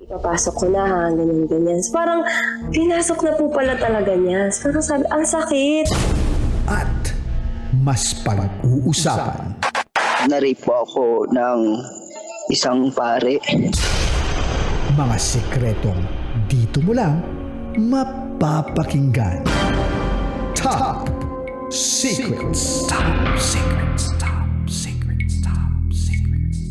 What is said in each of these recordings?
Ipapasok ko na ha, ganyan-ganyan. So, parang pinasok na po pala talaga niya. So, parang sabi, ang sakit. At mas pag-uusapan. Na-rape po ako ng isang pare. Mga sikretong dito mo lang mapapakinggan. Top Secrets. Top Secrets. Top Secrets. Top Secrets.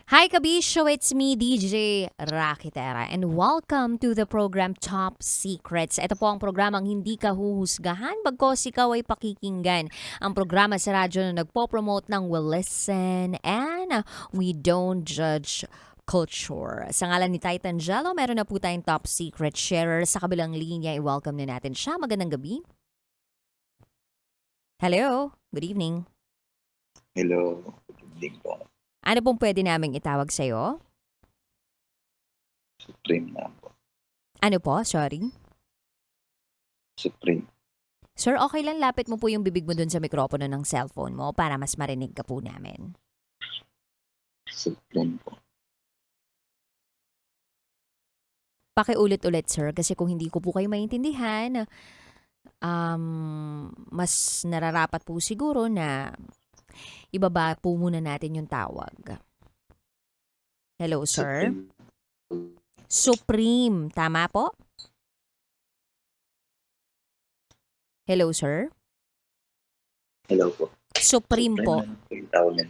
Hi Kabisyo, it's me DJ Rakitera and welcome to the program Top Secrets. Ito po ang programang hindi ka huhusgahan bagkos ikaw ay pakikinggan. Ang programa sa radyo na nagpo-promote ng we listen and we don't judge culture. Sa ngalan ni Titan Jello, meron na po tayong Top Secret sharer sa kabilang linya. I-welcome na natin siya. Magandang gabi. Hello, good evening. Hello, good evening po. Ano pong pwede naming itawag sa'yo? Supreme na po. Ano po? Sorry. Supreme. Sir, okay lang lapit mo po yung bibig mo dun sa mikropono ng cellphone mo para mas marinig ka po namin. Supreme po. Pakiulit-ulit, sir, kasi kung hindi ko po kayo maintindihan, mas nararapat po siguro na ibaba po muna natin yung tawag. Hello, sir. Supreme. Tama po? Hello, sir. Hello po. Supreme po. Na po yung tawagan.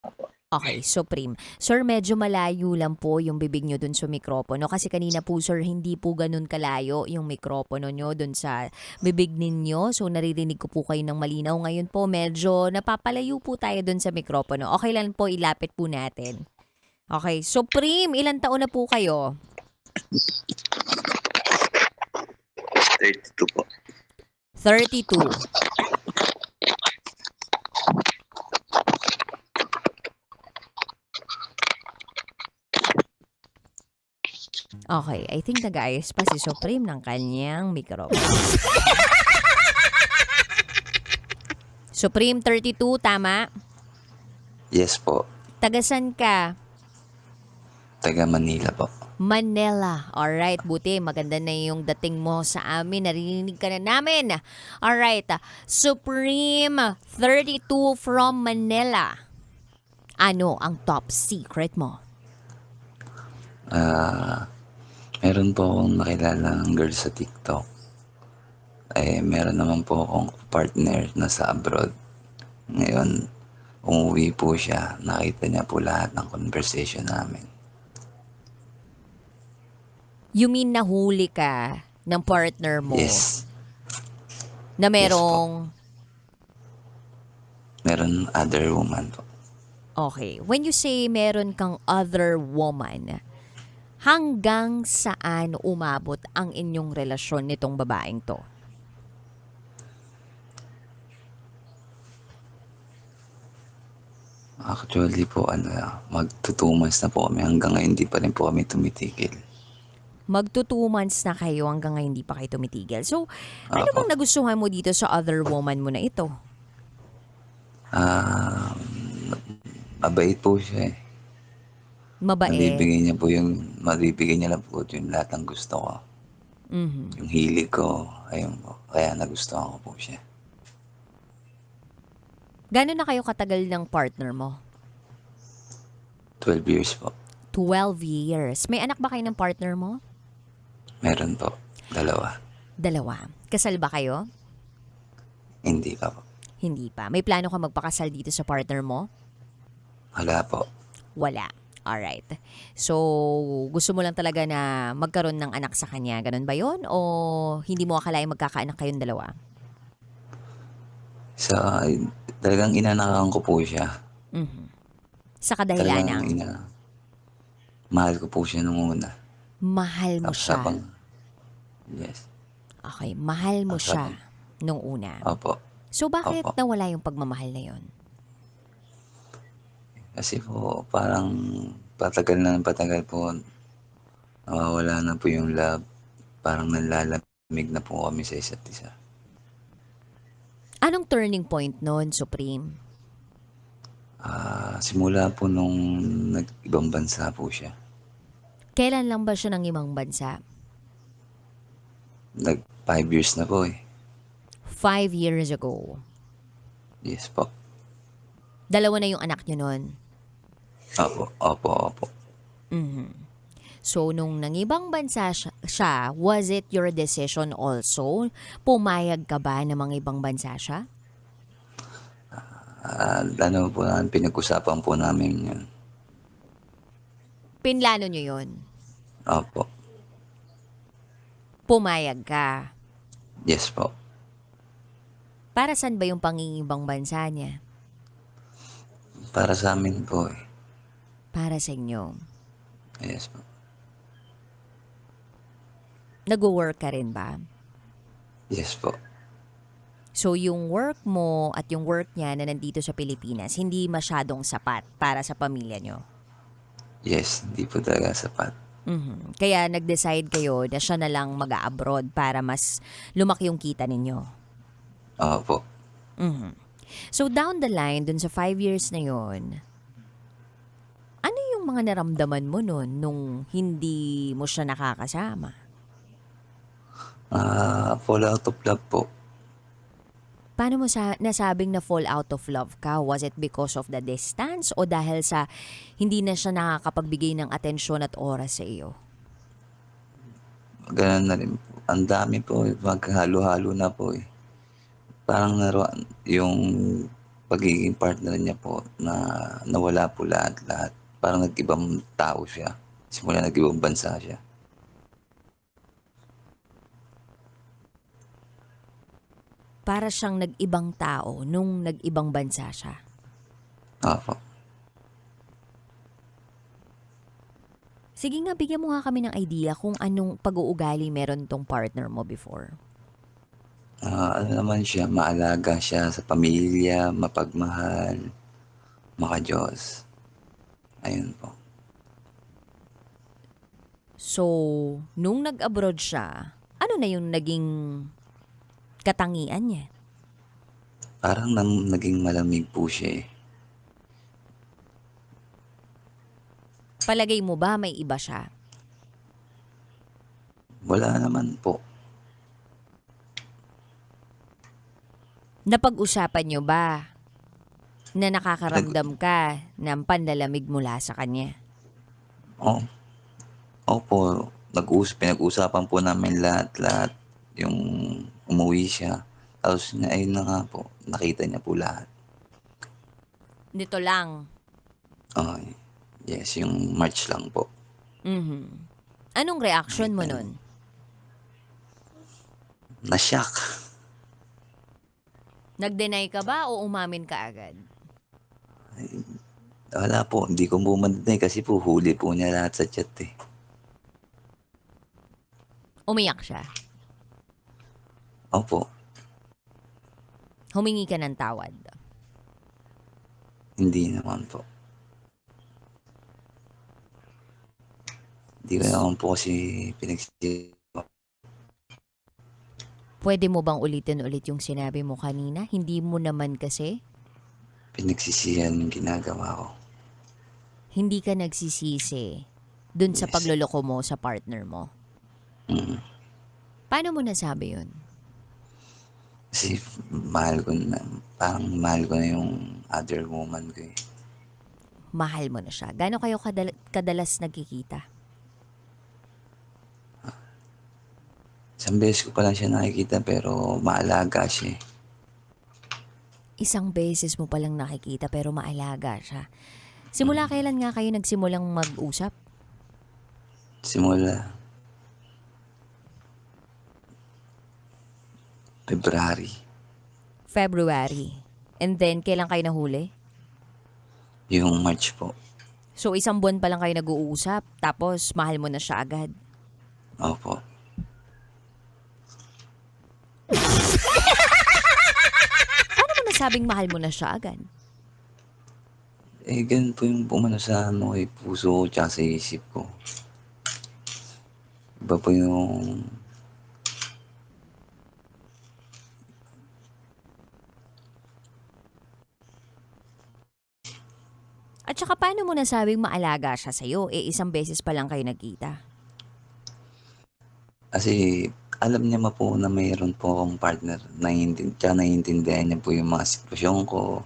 Apo. Okay, Supreme. Sir, medyo malayo lang po yung bibig nyo dun sa mikropono kasi kanina po, sir, hindi po ganun kalayo yung mikropono nyo dun sa bibig ninyo. So, naririnig ko po kayo ng malinaw. Ngayon po, medyo napapalayo po tayo dun sa mikropono. Okay lang po, ilapit po natin. Okay, Supreme, ilang taon na po kayo? 32 po. 32. Okay, I think nag-ayos pa si Supreme ng kanyang microphone. Supreme, 32, tama? Yes po. Tagasan ka? Taga Manila po. Manila. Alright, buti. Maganda na yung dating mo sa amin. Narinig ka na namin. Alright, Supreme, 32 from Manila. Ano ang top secret mo? Meron po akong nakilalang girl sa TikTok. Meron naman po akong partner na sa abroad. Ngayon, umuwi po siya. Nakita niya po lahat ng conversation namin. You mean nahuli ka ng partner mo Yes. na merong... Meron other woman po. Okay. When you say meron kang other woman, hanggang saan umabot ang inyong relasyon nitong babaeng to? Actually po, magto 2 months na po kami. Hanggang ngayon hindi pa rin po kami tumitigil. Magto 2 months na kayo hanggang ngayon hindi pa kayo tumitigil. So, ano Apo. bang nagustuhan mo dito sa other woman mo na ito? Mabait po siya eh. Mabait. Mabibigay niya lang po yung lahat ng gusto ko. Mhm. Yung hilig ko, ayun po. Kaya nagustuhan ko po siya. Gano'n na kayo katagal ng partner mo? 12 years po. 12 years. May anak ba kayo ng partner mo? Meron po. 2. 2. Kasal ba kayo? Hindi pa po. Hindi pa. May plano ka magpakasal dito sa partner mo? Wala po. Wala. Alright. So, gusto mo lang talaga na magkaroon ng anak sa kanya. Ganun ba yon? O hindi mo akalaing magkakaanak kayong dalawa? So, talagang inanakan ko po siya. Mhm. Sa kadahilan ng Mahal ko po siya nung una. mahal mo Tapos siya. Yes. Okay, mahal mo Tapos siya nung una. Opo. So, bakit Opo. nawala yung pagmamahal na yon? Kasi po, parang patagal po, nawawala na po yung love. Parang nanlalamig na po kami sa isa't isa. Anong turning point nun, Supreme? Simula po nung nag-ibang bansa po siya. Kailan lang ba siya ng ibang bansa? 5 years na po eh. 5 years ago. Yes po. Dalawa na yung anak niyo nun. Opo. So, nung nangibang bansa siya, was it your decision also? Pumayag ka ba na mga ibang bansa siya? Ano po namin, pinag-usapan po namin yun. Pinlano niyo yun? Opo. Pumayag ka. Yes po. Para saan ba yung pangingibang bansa niya? Para sa amin po eh. Para sa inyo. Yes po. Nag-work ka rin ba? Yes po. So, yung work mo at yung work niya na nandito sa Pilipinas, hindi masyadong sapat para sa pamilya niyo. Yes, hindi po talaga sapat. Kaya nag-decide kayo na siya na lang mag-abroad para mas lumaki yung kita ninyo. Opo. So, down the line, dun sa 5 years na yon, ano yung mga naramdaman mo nun nung hindi mo siya nakakasama? Fall out of love po. Paano mo nasabing na fall out of love ka? Was it because of the distance o dahil sa hindi na siya nakakapagbigay ng atensyon at oras sa iyo? Ganun na rin po. Ang dami po eh. Maghalo-halo na po eh. Parang yung pagiging partner niya po na nawala po lahat-lahat. Parang nag-ibang tao siya. Simula nag-ibang bansa siya. Para siyang nag-ibang tao nung nag-ibang bansa siya. Opo. Sige nga, bigyan mo nga kami ng idea kung anong pag-uugali meron tong partner mo before. Ano naman siya, maalaga siya sa pamilya, mapagmahal, maka-Diyos. Ayun po. So, nung nag-abroad siya, ano na yung naging katangian niya? Parang naging malamig po siya eh. Palagay mo ba may iba siya? Wala naman po. Napag-usapan niyo ba na nakakaramdam ka ng panlalamig mula sa kanya? Opo, pinag-usapan po namin lahat-lahat. Yung umuwi siya. Tapos ayun na nga po, nakita niya po lahat. Nito lang. Yes, yung March lang po. Anong reaction mo nun? Na-shock. Nag-deny ka ba o umamin ka agad? Wala po, hindi ko bumanday kasi po huli po niya lahat sa chat eh. Umiyak siya. Opo, Humingi ka ng tawad. hindi naman po. Hindi ko naman po kasi Pwede mo bang ulitin ulit yung sinabi mo kanina? Hindi mo naman kasi? pinagsisihan yung ginagawa ko. Hindi ka nagsisisi dun sa Yes. pagloloko mo sa partner mo. Paano mo nasabi yun? Kasi parang mahal ko na yung other woman ko eh. Mahal mo na siya. Gaano kayo kadalas nagkikita? Isang beses ko pa lang siya nakikita pero maalaga siya eh. Isang beses mo palang nakikita pero maalaga siya. Simula kailan nga kayo nagsimulang mag-usap? Simula February. And then, kailan kayo nahuli? yung March po. So, isang buwan pa lang kayo nag-uusap, tapos mahal mo na siya agad. Opo. Paano mo nasabing mahal mo na siya agad? Ganun po yung pumano sa puso ko tsaka sa isip ko. Iba po yung At saka paano mo nasabing maalaga siya sa'yo? Isang beses pa lang kayo nagkita. Kasi alam niya po na mayroon po akong partner, tsaka naiintindihan niya po yung mga sitwasyon ko.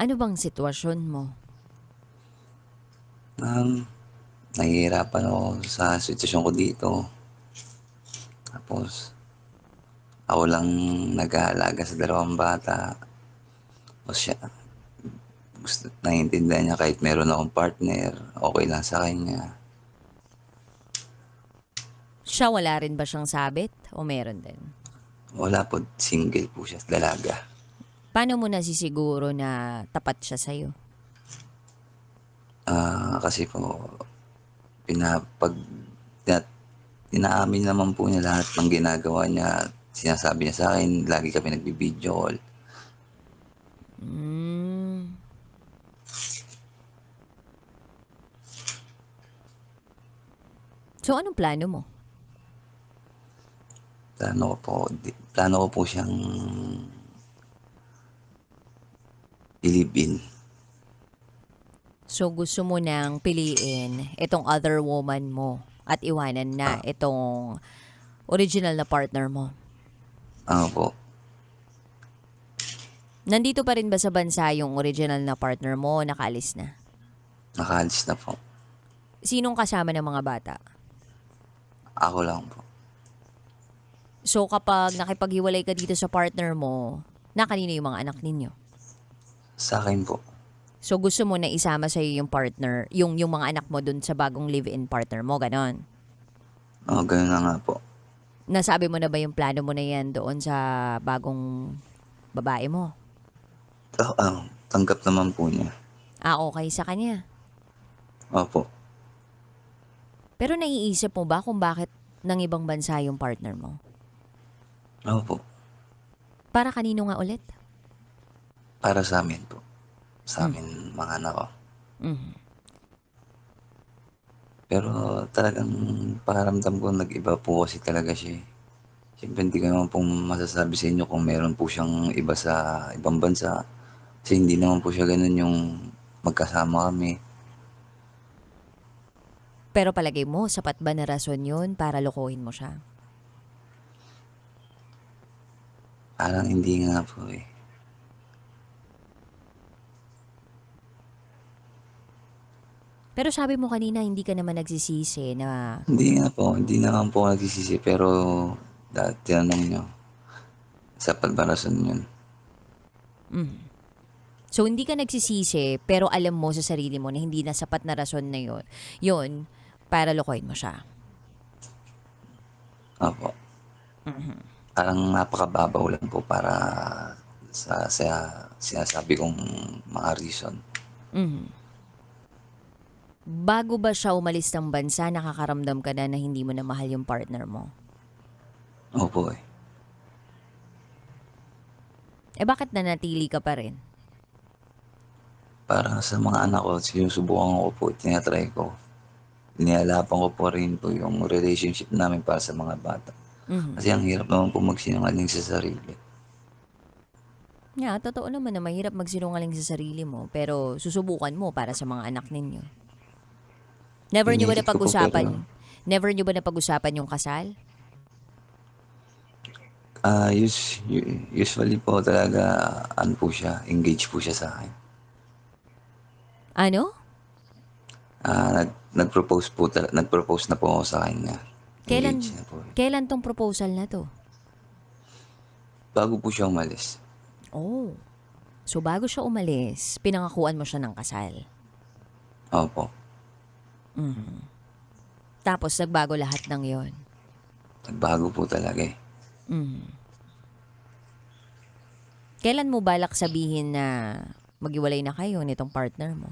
Ano bang sitwasyon mo? Nahihirapan ako sa sitwasyon ko dito. Tapos ako lang nag-aalaga sa 2 bata. Tapos siya, naiintindihan niya kahit meron akong partner, okey lang sa kanya. Siya wala rin ba siyang sabit o meron din? Wala po, single po siya, dalaga. Paano mo nasisiguro na tapat siya sa'yo? Kasi po pag inaamin naman po niya lahat ng ginagawa niya, sinasabi niya sa'kin, lagi kami nagvi-video call. Hmm. So, anong plano mo? Plano ko po siyang i-live-in. So, gusto mo nang piliin itong other woman mo at iwanan na itong original na partner mo. Ano po, Nandito pa rin ba sa bansa yung original na partner mo o nakaalis na? nakaalis na po. Sinong kasama ng mga bata? Ako lang po. So, kapag nakipaghiwalay ka dito sa partner mo, na kanino yung mga anak ninyo? Sa'kin po. So, gusto mo na isama sa'yo yung partner, yung mga anak mo dun sa bagong live-in partner mo, ganon? Oo, gano'n na nga po. Nasabi mo na ba yung plano mo na yan doon sa bagong babae mo? Tanggap naman po niya. Okay sa kanya. Opo. Pero naiisip mo ba kung bakit ng ibang bansa yung partner mo? Opo. Para kanino nga ulit? Para sa amin po. Sa amin, mga anak ko. Mhm. Pero talagang pakiramdam ko nag-iba po kasi talaga siya, eh. Siyempre hindi ko naman po masasabi sa inyo kung meron po siyang iba sa ibang bansa. Kasi hindi naman po siya gano'n yung magkasama kami. Pero palagay mo, sapat ba na rason yun para lokohin mo siya? Parang hindi nga po, eh. Pero sabi mo kanina, hindi ka naman nagsisisi na... Hindi naman po ako nagsisisi, pero tinanong niyo, sapat ba rason yun? So, hindi ka nagsisisi, pero alam mo sa sarili mo na hindi na sapat na rason na yun para lokohin mo siya. Opo. Parang napakababaw lang po para sa sinasabi kong mga reason. Bago ba siya umalis ng bansa, nakakaramdam ka na hindi mo na mahal yung partner mo? Opo, eh. Bakit nanatili ka pa rin? Para sa mga anak ko, sinusubukan ko po, tinatry ko. Inialapan ko po rin po yung relationship namin para sa mga bata. Kasi ang hirap naman po magsinungaling sa sarili. Yeah, totoo naman na mahirap magsinungaling sa sarili mo, pero susubukan mo para sa mga anak ninyo. Never nyo ba Pinilit ko po, napag-usapan? pero Never nyo ba napag-usapan yung kasal? usually po talaga, ano po siya, engaged po siya sa akin. Ano? Nag-propose na po ako sa kanya. Kailan, Engaged na po. kailan tong proposal na to? Bago po siya umalis. Oh. So bago siya umalis, pinangakuan mo siya ng kasal. Opo. Tapos nagbago lahat ng yon. Nagbago po talaga, eh. Kailan mo balak sabihin na maghiwalay na kayo nitong partner mo?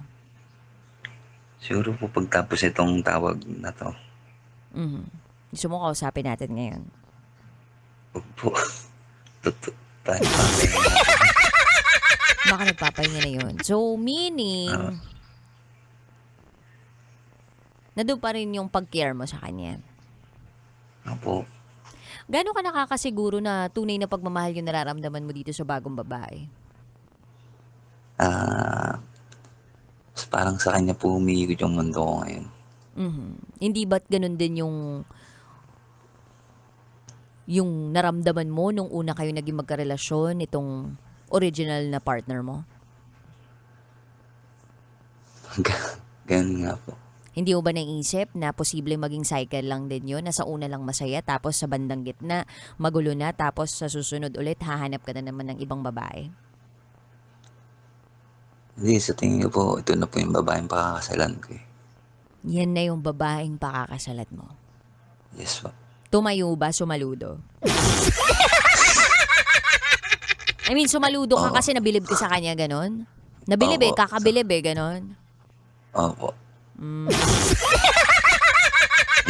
Siguro po pagtapos itong tawag na to. Gusto mo kausapin natin ngayon? Huwag po. Tayo. Baka nagpapahinga na yun. So, meaning, nandun pa rin yung pag-care mo sa kanya. Opo. Gano'n ka nakakasiguro na tunay na pagmamahal yung nararamdaman mo dito sa bagong babae? Parang sa kanya po umiikot yung mundo ko ngayon. Hindi ba't ganun din yung naramdaman mo nung una kayo naging magkarelasyon, itong original na partner mo? Ganun nga po. Hindi mo ba naisip na posible maging cycle lang din yun, na sa una lang masaya, tapos sa bandang gitna, magulo na, tapos sa susunod ulit, hahanap ka na naman ng ibang babae? Hindi, sa tingin ko po, ito na po yung babaeng pakakasalan ko eh. Yan na yung babaeng pakakasalan mo. Yes po. Tumayo ba, sumaludo? I mean, sumaludo ka Oo. kasi nabilib ka sa kanya, ganon? Nabilib Oo. kakabilib ganon? Opo. Ang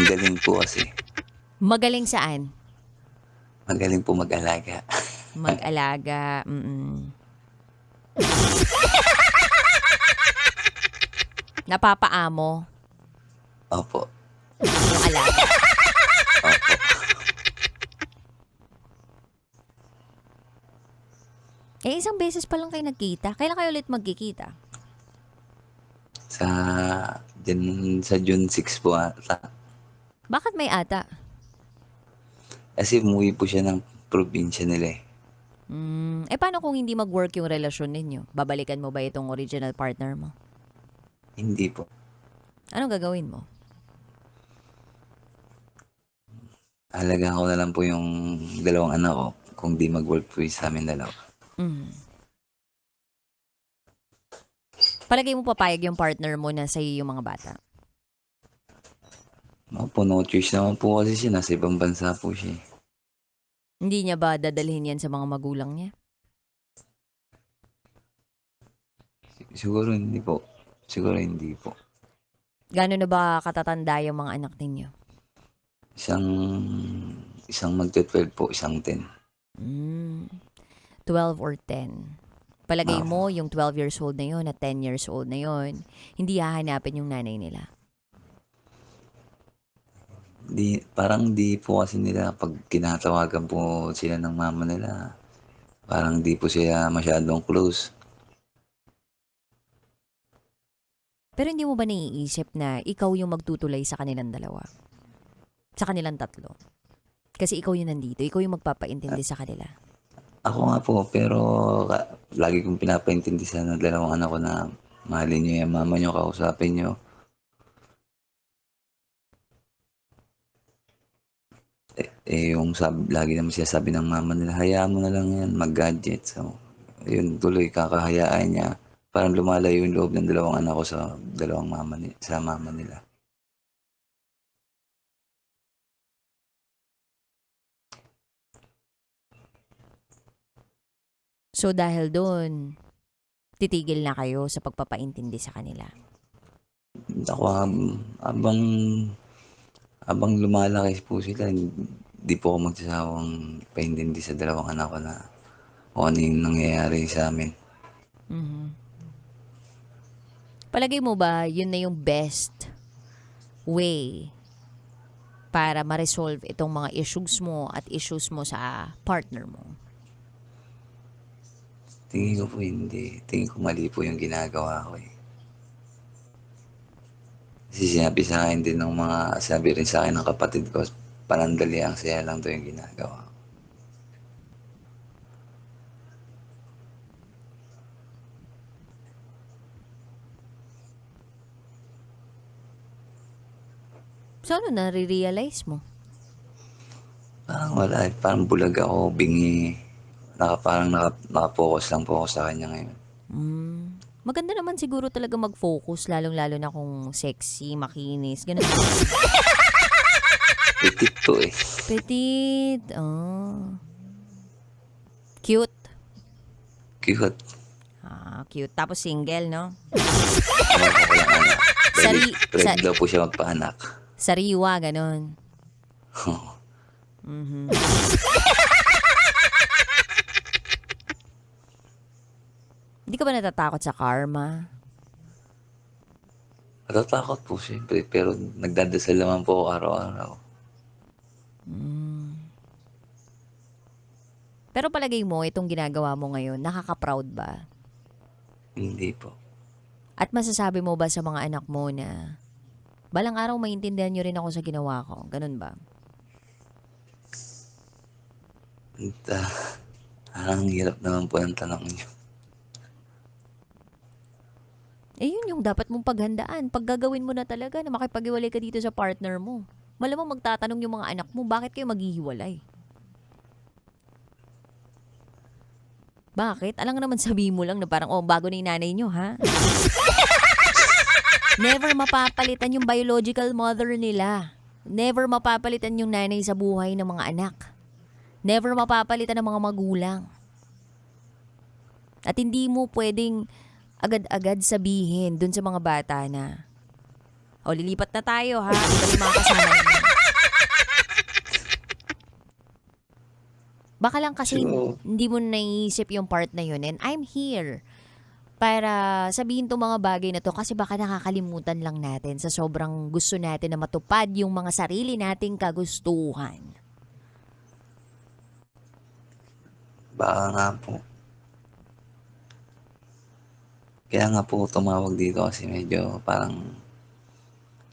galing po kasi. Magaling saan? Magaling po mag-alaga. Mag-alaga. Napapaamo Opo. yung alaga. Opo. Isang beses pa lang kayo nagkita. Kailan kayo ulit magkikita? Sa June 6 po ata. Bakit may ata? Kasi umuwi po siya ng probinsya nila eh. Paano kung hindi mag-work yung relasyon ninyo? Babalikan mo ba itong original partner mo? Hindi po. Anong gagawin mo? Alagaan ko na lang po yung dalawang anak ko kung di mag-work po sa amin dalawa. Palagay mo papayag yung partner mo na sa'yo yung mga bata? Opo, no choice naman po kasi siya. Nasa ibang bansa po siya eh. Hindi niya ba dadalhin yan sa mga magulang niya? Siguro hindi po. Siguro hindi po. Gano'n na ba katatanda yung mga anak ninyo? Isang magte-12 po, isang 10. 12 or 10. Palagay mo yung 12 years old na yun at 10 years old na yun, hindi hahanapin yung nanay nila? Parang di po kasi nila pag kinatawagan po sila ng mama nila, parang di po sila masyadong close. Pero hindi mo ba naiisip na ikaw yung magtutulay sa kanilang dalawa? Sa kanilang tatlo? Kasi ikaw yung nandito, ikaw yung magpapaintindi sa kanila. Ako nga po, pero lagi kong pinapaintindi sa dalawang anak ko na mahalin niyo yung mama niyo, kausapin niyo. Lagi naman siya sabi ng mama nila, hayaan mo na lang yan, mag-gadget. So, yun, tuloy kakahayaan niya. Parang lumalayo yung loob ng dalawang anak ko sa mama nila. So dahil doon, titigil na kayo sa pagpapaintindi sa kanila? Ako, habang lumalaki po sila, hindi po ako magsasawang paintindi sa dalawang anak ko na kung ano yung nangyayari sa amin. Palagay mo ba yun na yung best way para ma-resolve itong mga issues mo at issues mo sa partner mo? Tingin ko po hindi. Tingin ko mali po yung ginagawa ko eh. Kasi sabi rin sa akin ng kapatid ko, panandaliang saya lang to yung ginagawa ko. So ano nare-realize mo? Parang wala eh. Parang bulag ako, bingi. Naka-focus lang po ako sa kanya ngayon. Maganda naman siguro talaga mag-focus, lalong-lalo na kung sexy, makinis, ganun. Itik to eh. Petit. Oh. Cute. Cute. Cute. Tapos single, no? Ano ko walang anak. Ready daw po siya magpaanak. Sariwa, ganun. Hindi ka ba natatakot sa karma? Natatakot po siyempre, pero nagdadasal naman po ako araw-araw. Pero palagay mo, itong ginagawa mo ngayon, nakaka-proud ba? Hindi po. At masasabi mo ba sa mga anak mo na balang araw maintindihan nyo rin ako sa ginawa ko? Ganun ba? At, parang hirap naman po ng tanong niyo. Eh yun yung dapat mong paghandaan. Pag gagawin mo na talaga na makipag-iwalay ka dito sa partner mo. Malamang magtatanong yung mga anak mo, bakit kayo maghihiwalay? Bakit? Alam nga naman sabihin mo lang na parang, oh, bago na yung nanay nyo, ha? Never mapapalitan yung biological mother nila. Never mapapalitan yung nanay sa buhay ng mga anak. Never mapapalitan ng mga magulang. At hindi mo pwedeng agad-agad sabihin dun sa mga bata na, o, lilipat na tayo, ha? Iba yung mga kasama ninyo. Baka lang kasi Sure. hindi mo naiisip yung part na yun. And I'm here para sabihin tong mga bagay na to kasi baka nakakalimutan lang natin sa sobrang gusto natin na matupad yung mga sarili nating kagustuhan. Baka nga po. Kaya nga po tumawag dito kasi medyo parang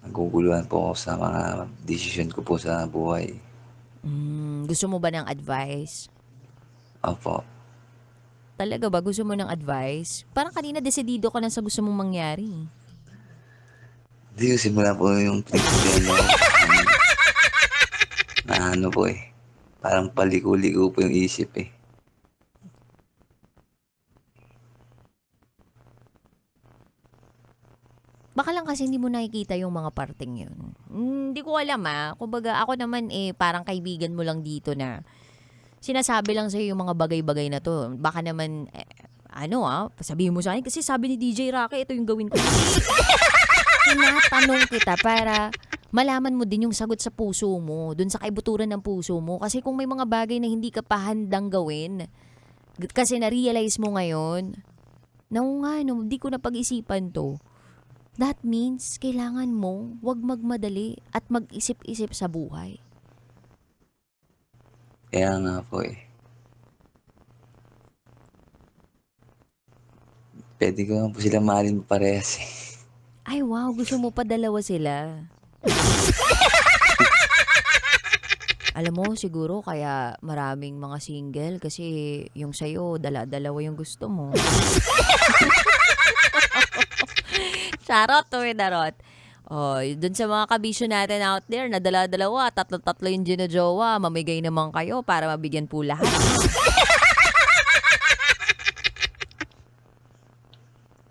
naguguluhan po ako sa mga desisyon ko po sa buhay. Gusto mo ba ng advice? Opo. Talaga ba? Gusto mo ng advice? Parang kanina desidido ka na sa gusto mong mangyari. Hindi ko simula po yung pinagsabihan niyo. Na ano po eh. Parang paliko-liko po yung isip eh. Baka lang kasi hindi mo nakikita yung mga parting yun. Hindi ko alam Kumbaga ako naman parang kaibigan mo lang dito na sinasabi lang sa'yo yung mga bagay-bagay na to. Baka naman, sabihin mo sa akin kasi sabi ni DJ Rocky, ito yung gawin ko. Tinatanong kita para malaman mo din yung sagot sa puso mo, dun sa kaibuturan ng puso mo. Kasi kung may mga bagay na hindi ka pa handang gawin, kasi na-realize mo ngayon, hindi ko na pag-isipan to. That means, kailangan mo wag magmadali at mag-isip-isip sa buhay. Kaya nga po eh. Pwede ko nga po sila mahalin parehas eh. Ay wow, gusto mo pa dalawa sila. Alam mo, siguro kaya maraming mga single kasi yung sa'yo, dala-dalawa yung gusto mo. Charot to darot. Oh, dun sa mga kabisyo natin out there, na dala-dalawa, tatlo-tatlo yung ginajowa, mamigay naman kayo para mabigyan po lahat.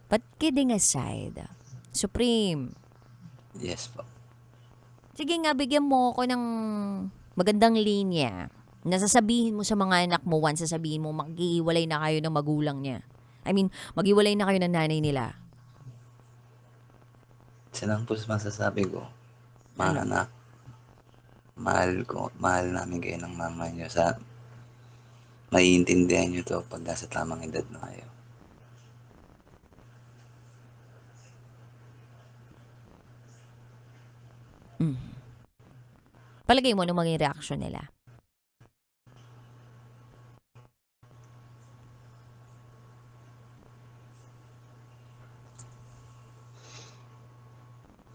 But kidding aside, Supreme, Yes po. sige nga, bigyan mo ako ng magandang linya na sasabihin mo sa mga anak mo once sasabihin mo mag-iiwalay na kayo ng magulang niya. I mean, mag-iwalay na kayo ng nanay nila. Isa lang po masasabi ko. Mga anak, mahal namin kayo ng mama niyo sa maiintindihan niyo to pag nasa tamang edad na kayo. Palagay mo anong maging reaction nila.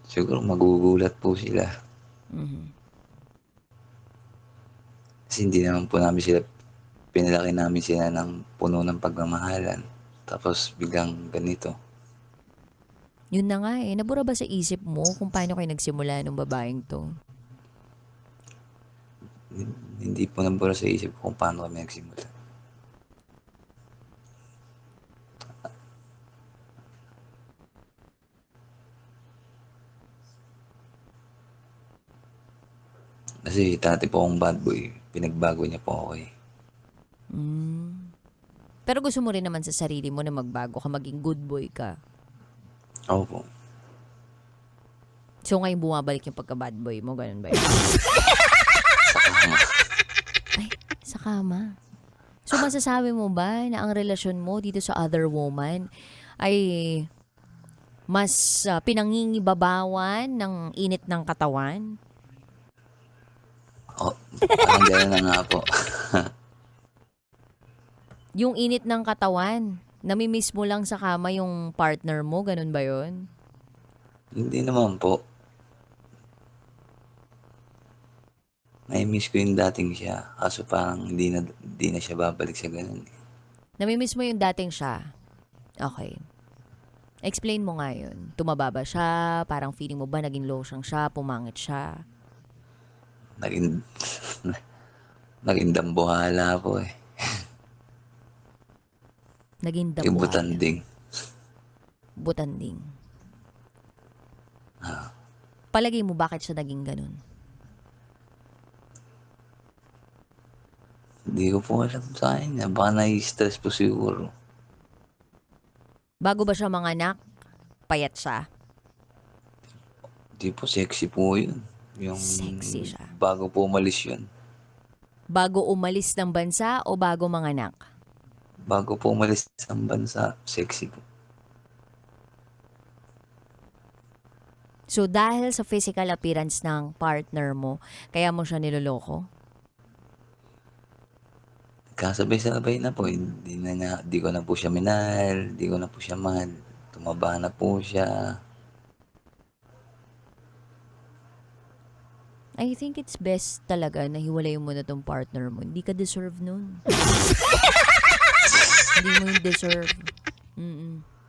Siguro magugulat po sila. Kasi hindi naman po namin sila, pinalaki namin sila ng puno ng pagmamahalan. Tapos biglang ganito. Yun na nga nabura ba sa isip mo kung paano kayo nagsimula ng babaeng to? Hindi po nabura sa isip ko kung paano kami nagsimula. Kasi dati po akong bad boy, pinagbago niya po ako eh. Pero gusto mo rin naman sa sarili mo na magbago ka, maging good boy ka. Ako po. So ngayon bumabalik yung pagka-bad boy mo, ganun ba yun? Sa kama. Ay, sa kama. So masasabi mo ba na ang relasyon mo dito sa other woman ay mas pinangingibabawan ng init ng katawan? Oh, parang gano'n na nga po. Yung init ng katawan, Namimiss mo lang sa kama yung partner mo, ganun ba yun? Hindi naman po. Nai-miss ko yung dating siya. Kaso parang hindi na siya babalik sa ganun. Namimiss mo yung dating siya? Okay. Explain mo nga yun. Tumaba ba siya? Parang feeling mo ba naging losyang siya? Pumangit siya? Naging, naging dambuhala po eh. Naging Yung dambuhala? butanding. Butanding. Palagay mo bakit siya naging ganun? Hindi ko po alam sa kanya. Baka nai-stress po siguro. Bago ba siya manganak, payat siya? Hindi po, sexy po yun. Yung Sexy siya. bago po umalis yun. Bago umalis ng bansa o bago manganak? Bago po umalis sa bansa, sexy po. So dahil sa physical appearance ng partner mo, kaya mo siya niloloko? Kasabay-sabay na po. Hindi ko na po siya minahal. Hindi ko na po siya mahal. Tumaba na po siya. I think it's best talaga na hiwalayin mo na tong partner mo. Hindi ka deserve nun. Hindi mo yung deserve.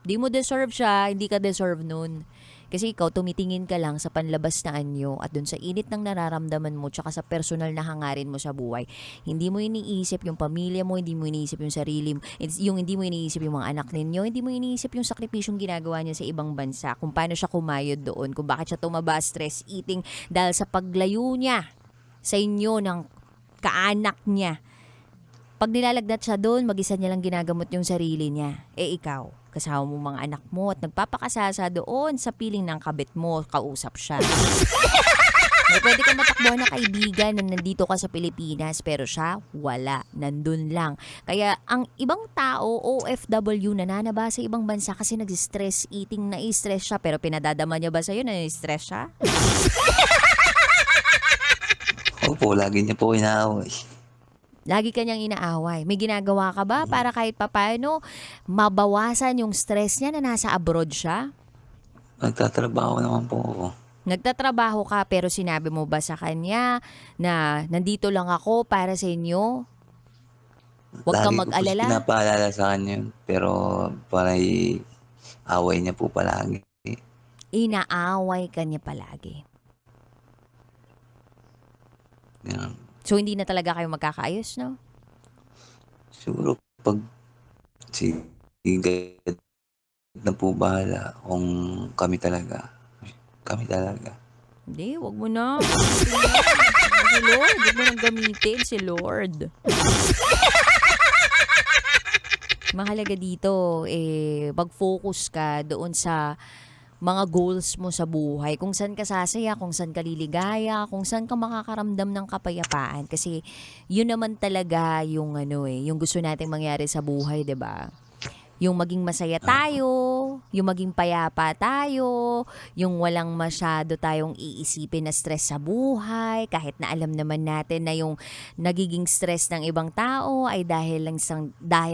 Hindi mo deserve siya, hindi ka deserve nun. Kasi ikaw, tumitingin ka lang sa panlabas na anyo at dun sa init ng nararamdaman mo tsaka sa personal na hangarin mo sa buhay. Hindi mo iniisip yung pamilya mo, hindi mo iniisip yung sarili mo, hindi mo iniisip yung mga anak ninyo, hindi mo iniisip yung sakripisyong ginagawa niya sa ibang bansa, kung paano siya kumayod doon, kung bakit siya tumaba, stress eating, dahil sa paglayo niya sa inyo ng kaanak niya. Pag nilalagnat siya doon, mag-isa niya lang ginagamot yung sarili niya. Eh ikaw, kasama mo mga anak mo at nagpapakasasa doon sa piling ng kabit mo, kausap siya. May pwede kang matakbuhan na kaibigan na nandito ka sa Pilipinas pero siya, wala. Nandun lang. Kaya ang ibang tao, OFW, nananaba sa ibang bansa kasi nag-stress eating, na-stress siya pero pinadadama niya ba sa'yo na stress siya? Opo, lagi niya po inaaway. Lagi kanyang inaaway. May ginagawa ka ba para kahit papaano mabawasan yung stress niya na nasa abroad siya? Nagtatrabaho naman po ako. Nagtatrabaho ka pero sinabi mo ba sa kanya na nandito lang ako para sa inyo? Huwag kang Lagi ko po mag-alala. pinapaalala sa kanya yun. Pero parang away niya po palagi. Inaaway ka niya palagi. Yan. So hindi na talaga kayo magkakaayos, no? Siguro pag sige na po bahala kung kami talaga. Kami talaga. Hindi, wag mo na. Si Lord, wag mo nang gamitin si Lord. Mahalaga dito, mag-focus ka doon sa mga goals mo sa buhay. Kung saan ka sasaya, kung saan ka liligaya, kung saan ka makakaramdam ng kapayapaan. Kasi yun naman talaga yung yung gusto nating mangyari sa buhay, 'di ba? Yung maging masaya tayo, yung maging payapa tayo, yung walang masyado tayong iisipin na stress sa buhay, kahit na alam naman natin na yung nagiging stress ng ibang tao ay dahil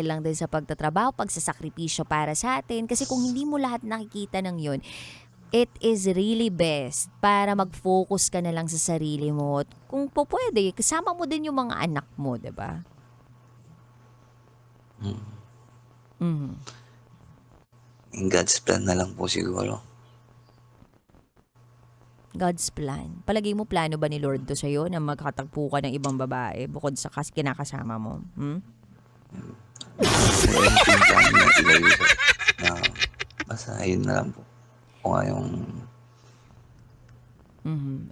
lang din sa pagtatrabaho, pagsasakripisyo para sa atin. Kasi kung hindi mo lahat nakikita ng yun, it is really best para mag-focus ka na lang sa sarili mo. At kung po pwede, kasama mo din yung mga anak mo, 'di ba? In God's plan na lang po siguro. God's plan. Palagay mo plano ba ni Lord to sa'yo na magkatagpo ka ng ibang babae bukod sa kinakasama mo? Kung ano po yung plano niya ilayo na basta ayun na lang po. Kung yung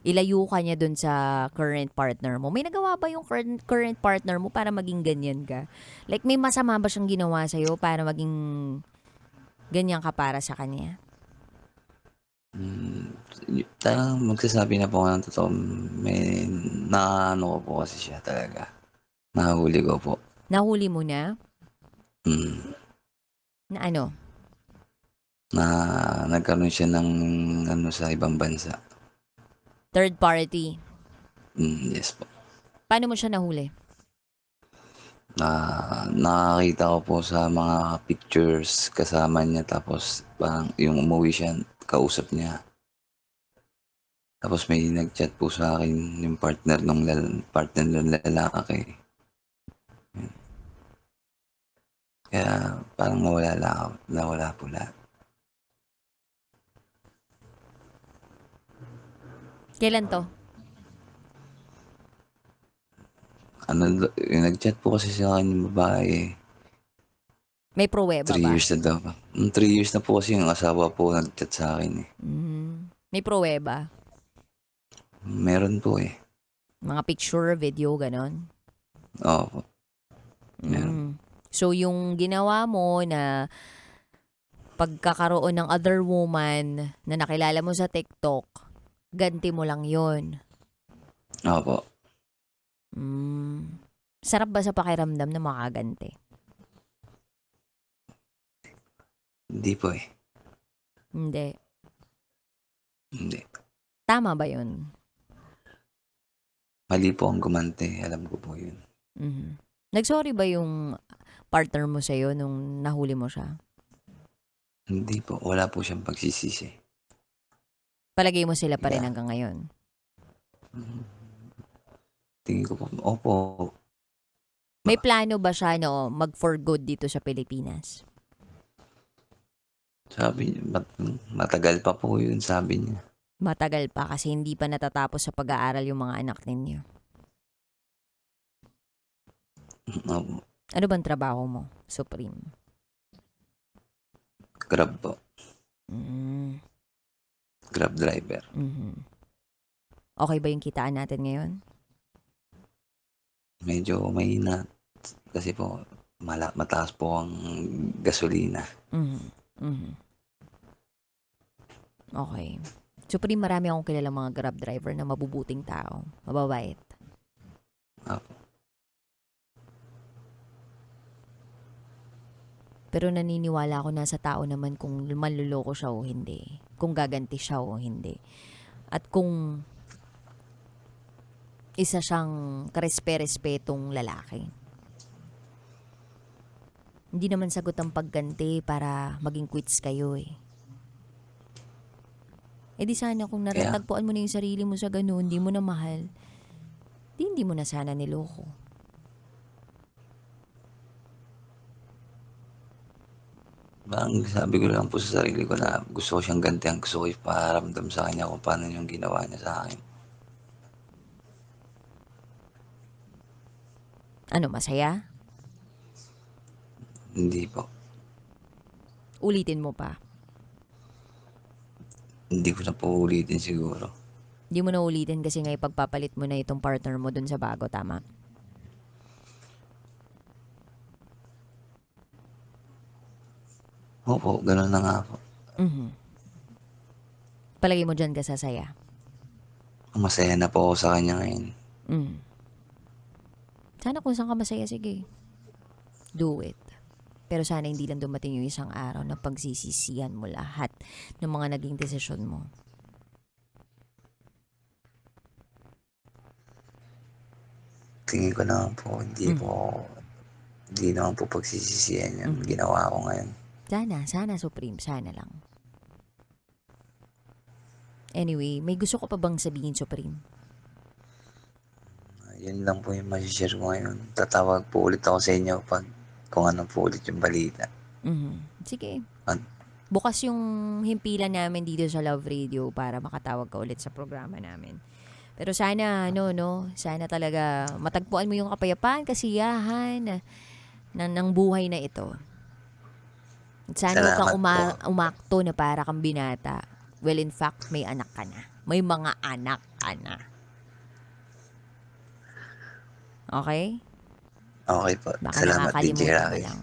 Ilayo ka niya dun sa current partner mo. May nagawa ba yung current partner mo para maging ganyan ka? Like, may masama ba siyang ginawa sa'yo para maging ganyan ka para sa kanya? talagang magsasabi na po ako ng totoo. May naano ko po kasi siya talaga. Nahuli ko po. Nahuli mo na? Na ano? Na nagkaroon siya ng sa ibang bansa. Third party. Yes po. Paano mo siya nahuli? nakakita ko po sa mga pictures kasama niya tapos parang yung umuwi siya, kausap niya. Tapos may nag-chat po sa akin yung partner nung lalaki. Kaya parang nawala po lahat. Kailan to? Yung nag-chat po kasi sa akin yung babae, May pruweba 3 ba? years na daw. 3 years na po kasi yung asawa po nag-chat sa akin eh. May pruweba? Meron po eh. Mga picture, video, ganon? Opo. Meron. So, yung ginawa mo na pagkakaroon ng other woman na nakilala mo sa TikTok, ganti mo lang yun. Opo. Sarap ba sa pakiramdam na makaganti? Hindi po eh. Hindi. Hindi. Tama ba yun? Mali po ang gumante. Alam ko po yun. Nagsorry ba yung partner mo sa'yo nung nahuli mo siya? Hindi po. Wala po siyang pagsisisi. Palagay mo sila pa rin hanggang ngayon? Tingin ko po. Opo. May plano ba siya mag for good dito sa Pilipinas? Sabi niya, matagal pa po yun, sabi niya. Matagal pa kasi hindi pa natatapos sa pag-aaral yung mga anak ninyo. Opo. Ano bang trabaho mo, Supreme? Grab po. Mm. Grab driver. Okay ba yung kitaan natin ngayon? Medyo mahina. Kasi po, mataas po ang gasolina. Okay. Supreme, marami akong kilala mga Grab driver na mabubuting tao. Mababait. Opo. Pero naniniwala ako na sa tao naman kung manluloko siya o hindi. Kung gaganti siya o hindi. At kung isa siyang karespe-respetong lalaki. Hindi naman sagot ang pagganti para maging quits kayo eh. Eh di sana kung natatagpuan mo na yung sarili mo sa ganun, hindi mo na mahal, hindi mo na sana niloko. Parang sabi ko lang po sa sarili ko na gusto ko siyang gantihan. Gusto ko iparamdam sa kanya kung paano yung ginawa niya sa akin. Ano, masaya? Hindi po. Ulitin mo pa. Hindi ko na po ulitin siguro. Hindi mo na ulitin kasi nga ipagpapalit mo na itong partner mo dun sa bago, tama? Opo, gano'n na nga po. Palagi mo dyan ka sasaya. Masaya na po ako sa kanya ngayon. Sana kung saan ka masaya, sige. Do it. Pero sana hindi lang dumating yung isang araw na pagsisisihan mo lahat ng mga naging desisyon mo. Tingin ko naman po, hindi naman po pagsisisihan yung ginawa ko ngayon. Sana Supreme, sana lang. Anyway, may gusto ko pa bang sabihin, Supreme? Yun lang po yung masishare ko ngayon. Tatawag po ulit ako sa inyo kung ano po ulit yung balita. Sige. An- Bukas yung himpilan namin dito sa Love Radio para makatawag ka ulit sa programa namin. Pero sana, sana talaga matagpuan mo yung kapayapaan, kasiyahan ng buhay na ito. At sana huwag kang Salamat po. umakto na para kang binata. Well, in fact, may anak ka na. May mga anak ka na. Okay? Okay po. Baka Salamat, DJ nakakalimutan mo Rocky. lang.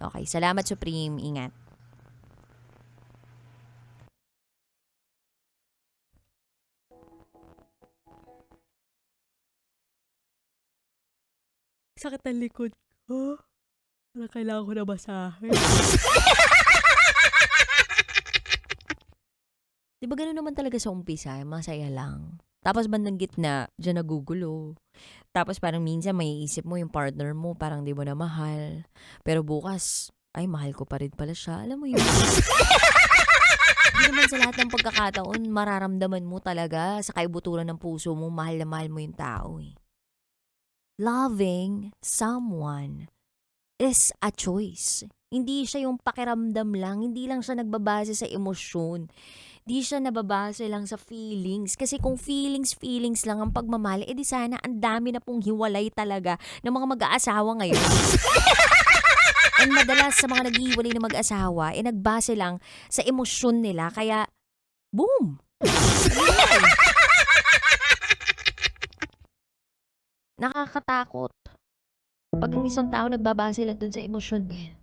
Okay. Salamat, Supreme. Ingat. Sakit ang likod ko. Parang kailangan ko na masahe. Di ba gano'n naman talaga sa umpisa? Masaya lang. Tapos bandang gitna, diyan nagugulo. Tapos parang minsan may isip mo yung partner mo, parang di mo na mahal. Pero bukas, ay mahal ko pa rin pala siya. Alam mo yun? Hindi naman sa lahat ng pagkakataon, mararamdaman mo talaga sa kaibuturan ng puso mo, mahal na mahal mo yung tao eh. Loving someone is a choice. Hindi siya yung pakiramdam lang, hindi lang siya nagbabase sa emosyon. Hindi siya nababase lang sa feelings. Kasi kung feelings lang ang pagmamahal, edi sana ang dami na pong hiwalay talaga ng mga mag-aasawa ngayon. And madalas sa mga naghihiwalay na mag-asawa, nagbase lang sa emosyon nila. Kaya, boom! Hiwalay. Nakakatakot. Pag ang isang tao nagbabase lang dun sa emosyon niya.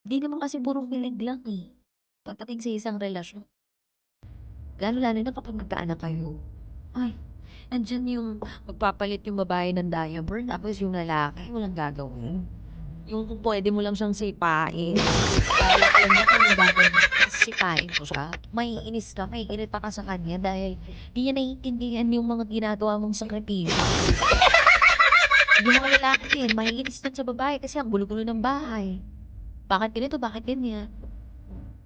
Di naman kasi puro kilig lang eh. Pagdating sa isang relasyon. Lalo-lalo na kapag magkaanak kayo. Ay, andyan yung magpapalit yung babae ng diaper, tapos yung lalaki, walang gagawin. Yung kung pwede mo lang siyang sipain. Dahil alam mo kung gagawin, sipain ko siya. May inis ka, may init pa ka sa kanya dahil di niya naiintindihan yung mga ginagawa mong sakripisyo. Yung mga lalaki din, may inis din sa babae kasi ang gulo-gulo ng bahay. Bakit ganito, bakit ganyan?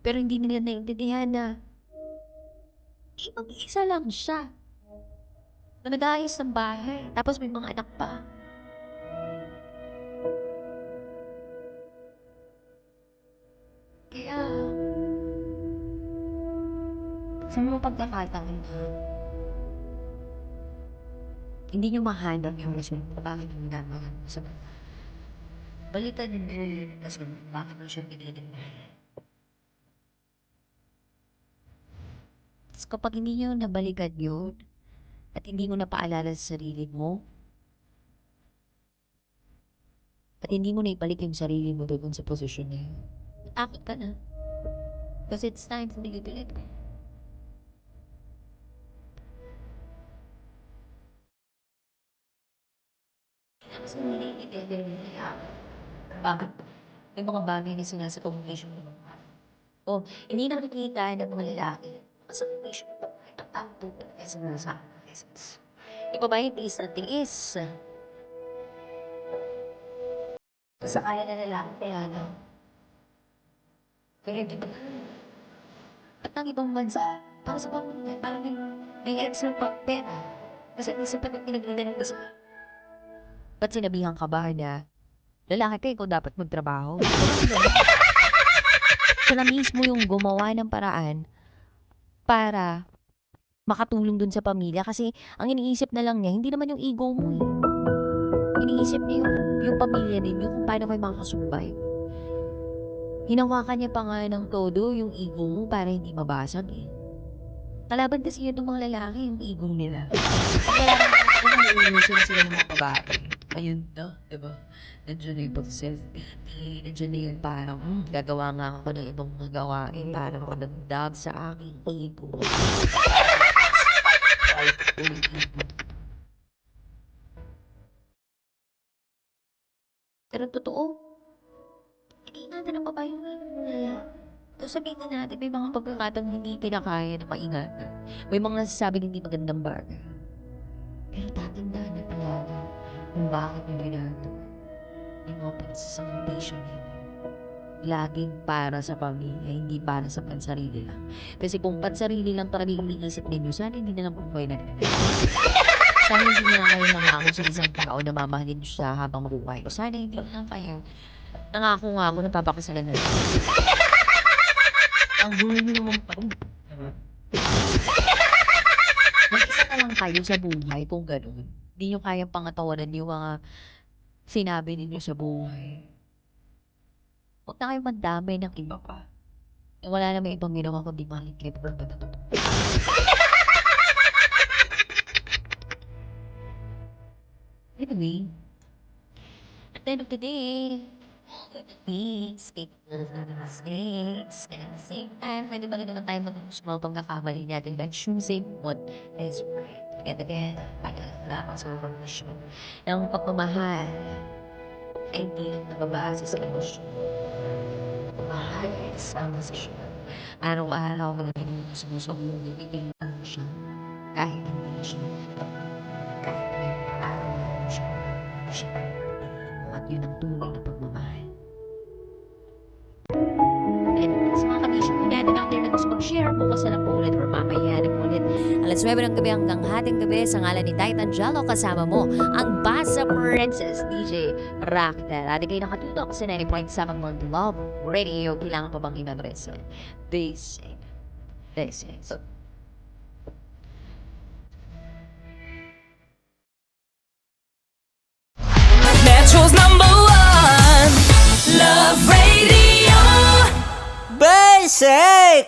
Pero hindi nila naiintindihan na mag-isa lang siya na nag-aayos ng bahay. Tapos may mga anak pa. Kaya, sa mga pagkakataon, hindi nyo mahanap yung reason kung bakit yung gano'n. So, balitan din yung kasi bakit mo siya pinilin. Tapos kapag hindi nyo nabalikan yun, at hindi mo napaalala sa sarili mo, at hindi mo naibalik yung sarili mo doon sa posisyon niya, matakot ka na. Kasi it's time to be ulit. Kasi hindi nila. Bakit? May mga bagay na sinasa communication mo. O, hindi nakikita ng mga lalaki. Sa communication mo, ang tawag ay sinasa. Iba ba yung tiis na tiis? Sa kaya na lalaki, kaya lang. Pero di ba? At ang ibang bansa, para sa pamilya, parang may extra pera. Kasi isip na pinaglindan ko sa... Ba't sinabihan ka ba na lalaki ka, ikaw dapat magtrabaho? Siya na mismo yung gumawa ng paraan para makatulong dun sa pamilya. Kasi ang iniisip na lang niya, hindi naman yung ego mo eh. Iniisip niya yung pamilya ninyo kung paano kayo makakasumbay. Hinawakan niya pa nga ng todo yung ego mo para hindi mabasag eh. Kalaban kasi yun ng mga lalaki, yung ego nila. Kailangan naiinusin sila ng mga babae. Ayun na, diba? Nandiyan na yung pag-self-pity, nandiyan na yung parang, gagawa nga ako ng ibang mga gawain para makadagdag sa aking ego. Pero totoo, hindi natin ang babae yung so sabihin na natin, may mga pagkakataong hindi pinakaya na maingatan. May mga nasasabing hindi magandang bagay. Pero tatandaan na palagi kung bakit mo ginagawa. Yung mga pagsasakripisyo niya. Laging para sa pamilya, hindi para sa pansarili lang. Kasi kung pansarili lang talaga yung iniisip ninyo, sana hindi na lang buhay na rin. Sana hindi na lang kayo nangako sa isang tao na mamahalin siya habang mabuhay. Sana hindi na lang kayo nangako nga ako na papakasalan na rin. Ang gulo nyo naman pa rin. Mag-isa na lang kayo sa buhay kung gano'n. Hindi nyo kayang pangatawanan yung mga sinabi ninyo sa buhay. Huwag na kayo mandamay ng iba pa. Wala naman ibang ginawa kundi mahalin kayo. Anyway, at the end of the day, mistakes, at the same time, pwede ba naman tayo mag-small pagkakamali natin by choosing what is right. And again, pagkakala sa information ng pagmamahal ay hindi nababase sa emosyon. Pagmamahal ay isang desisyon. Araw-araw na sinusunod mo, bibigyan mo siya. Kahit hindi siya. Kahit ngayong araw na siya. At yun ang tunay na pagmamahal. And sa mga kabisyo po natin out there na gusto mag-share, bukas na lang po ulit or mamaya na po ulit. Alas 9 ng gabi hanggang hating gabi sa ngalan ni Titan Jello, kasama mo ang Basa Princess DJ Raktel. At kayo nakatutok sa 90.7 World Love Radio. Kailangan pa bang i-memorize? This. So, Metro's #1 Love Radio. Basic!